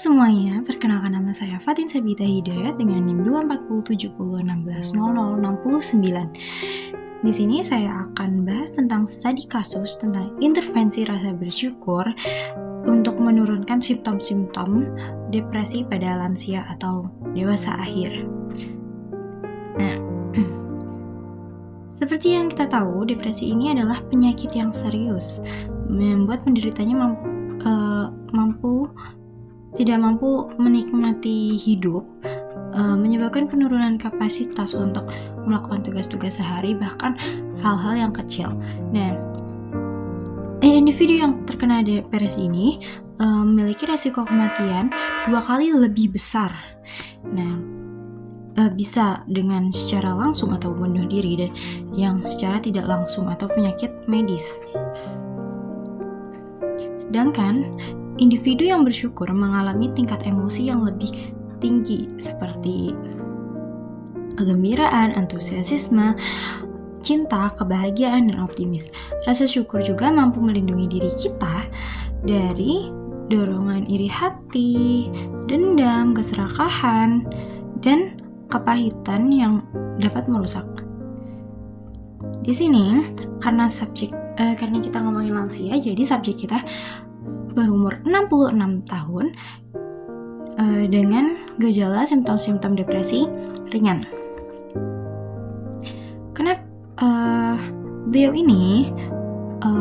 semuanya, perkenalkan nama saya Fatin Sabita Hidayat dengan NIM 24070160069. Di sini saya akan bahas tentang studi kasus tentang intervensi rasa bersyukur untuk menurunkan simptom-simptom depresi pada lansia atau dewasa akhir. Nah, seperti yang kita tahu, depresi ini adalah penyakit yang serius, membuat penderitanya tidak mampu menikmati hidup, menyebabkan penurunan kapasitas untuk melakukan tugas-tugas sehari, bahkan hal-hal yang kecil. Nah, individu yang terkena depresi ini memiliki resiko kematian 2 kali lebih besar. Nah, bisa dengan secara langsung atau bunuh diri, dan yang secara tidak langsung atau penyakit medis. Sedangkan individu yang bersyukur mengalami tingkat emosi yang lebih tinggi seperti kegembiraan, antusiasme, cinta, kebahagiaan, dan optimis. Rasa syukur juga mampu melindungi diri kita dari dorongan iri hati, dendam, keserakahan, dan kepahitan yang dapat merusak. Di sini karena kita ngomongin lansia, jadi subjek kita berumur 66 tahun dengan gejala simptom-simptom depresi ringan. Karena beliau ini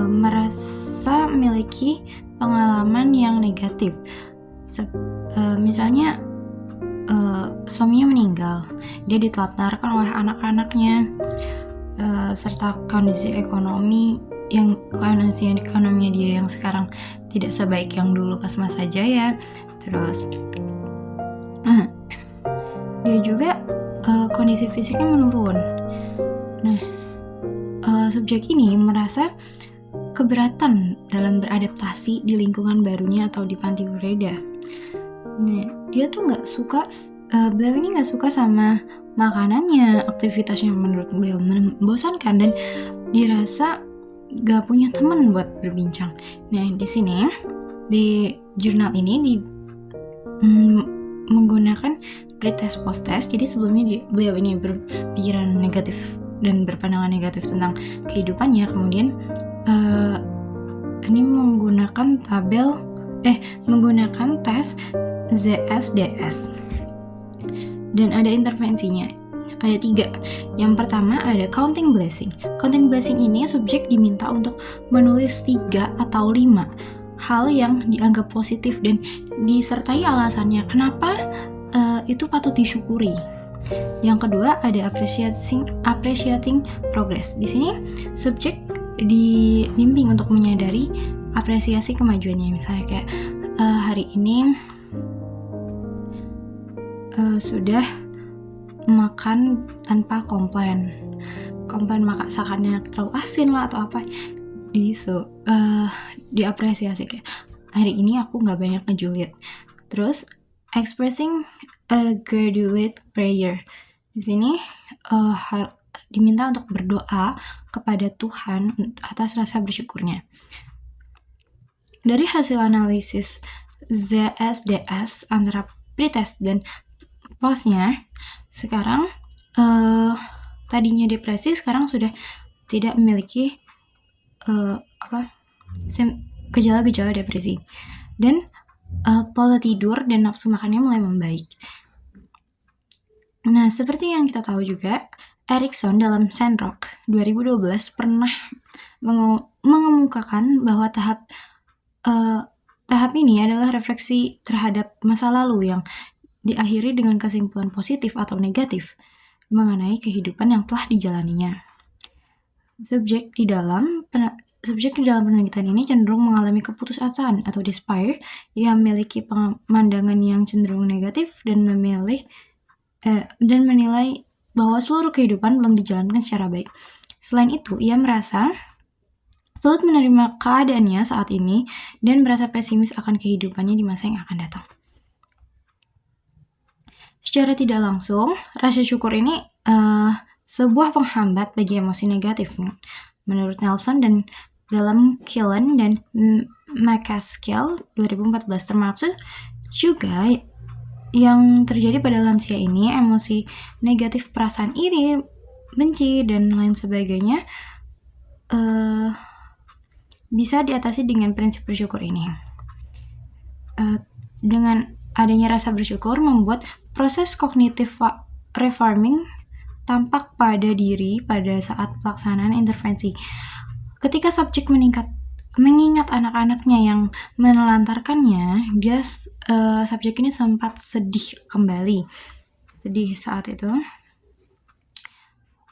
merasa memiliki pengalaman yang negatif. Misalnya suaminya meninggal, dia ditelantarkan oleh anak-anaknya, serta kondisi ekonomi dia yang sekarang tidak sebaik yang dulu pas masa jaya. Terus dia juga kondisi fisiknya menurun. Nah, subjek ini merasa keberatan dalam beradaptasi di lingkungan barunya atau di panti Ureda. Nah, dia tuh beliau ini nggak suka sama makanannya, aktivitasnya menurut beliau membosankan, dan dirasa gak punya teman buat berbincang. Nah, di sini di jurnal ini menggunakan pretest post-test. Jadi sebelumnya beliau ini berpikiran negatif dan berpandangan negatif tentang kehidupannya. Kemudian ini menggunakan tes ZSDS, dan ada intervensinya. Ada 3. Yang pertama ada counting blessing. Counting blessing ini subjek diminta untuk menulis 3 atau 5 hal yang dianggap positif dan disertai alasannya kenapa itu patut disyukuri. Yang kedua ada appreciating progress. Di sini subjek dibimbing untuk menyadari apresiasi kemajuannya. Misalnya kayak hari ini sudah makan tanpa komplain masakannya terlalu asin lah atau apa, diapresiasi kayak hari ini aku nggak banyak ngejulit. Terus expressing a gratitude prayer, di sini diminta untuk berdoa kepada Tuhan atas rasa bersyukurnya. Dari hasil analisis ZSDS antara pretest dan postnya, sekarang tadinya depresi sekarang sudah tidak memiliki gejala-gejala depresi, dan pola tidur dan nafsu makannya mulai membaik. Nah, seperti yang kita tahu juga, Erikson dalam Sandrock 2012 pernah mengemukakan bahwa tahap ini adalah refleksi terhadap masa lalu yang diakhiri dengan kesimpulan positif atau negatif mengenai kehidupan yang telah dijalaninya. Subjek di dalam penelitian ini cenderung mengalami keputusasaan atau despair, yang memiliki pemandangan yang cenderung negatif dan menilai bahwa seluruh kehidupan belum dijalankan secara baik. Selain itu, ia merasa sulit menerima keadaannya saat ini dan merasa pesimis akan kehidupannya di masa yang akan datang. Secara tidak langsung, rasa syukur ini sebuah penghambat bagi emosi negatif, menurut Nelson dan dalam Killen dan McCaskill 2014, Juga yang terjadi pada lansia ini emosi negatif, perasaan iri, benci, dan lain sebagainya bisa diatasi dengan prinsip bersyukur ini. Dengan adanya rasa bersyukur membuat proses kognitif reforming tampak pada diri pada saat pelaksanaan intervensi. Ketika subjek mengingat anak-anaknya yang menelantarkannya, subjek ini sempat sedih saat itu.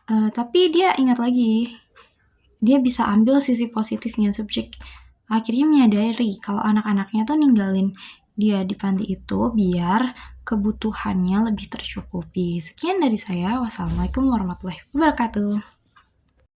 Tapi dia ingat lagi, dia bisa ambil sisi positifnya. Subjek akhirnya menyadari kalau anak-anaknya tuh ninggalin dia di panti itu biar kebutuhannya lebih tercukupi. Sekian dari saya. Wassalamualaikum warahmatullahi wabarakatuh.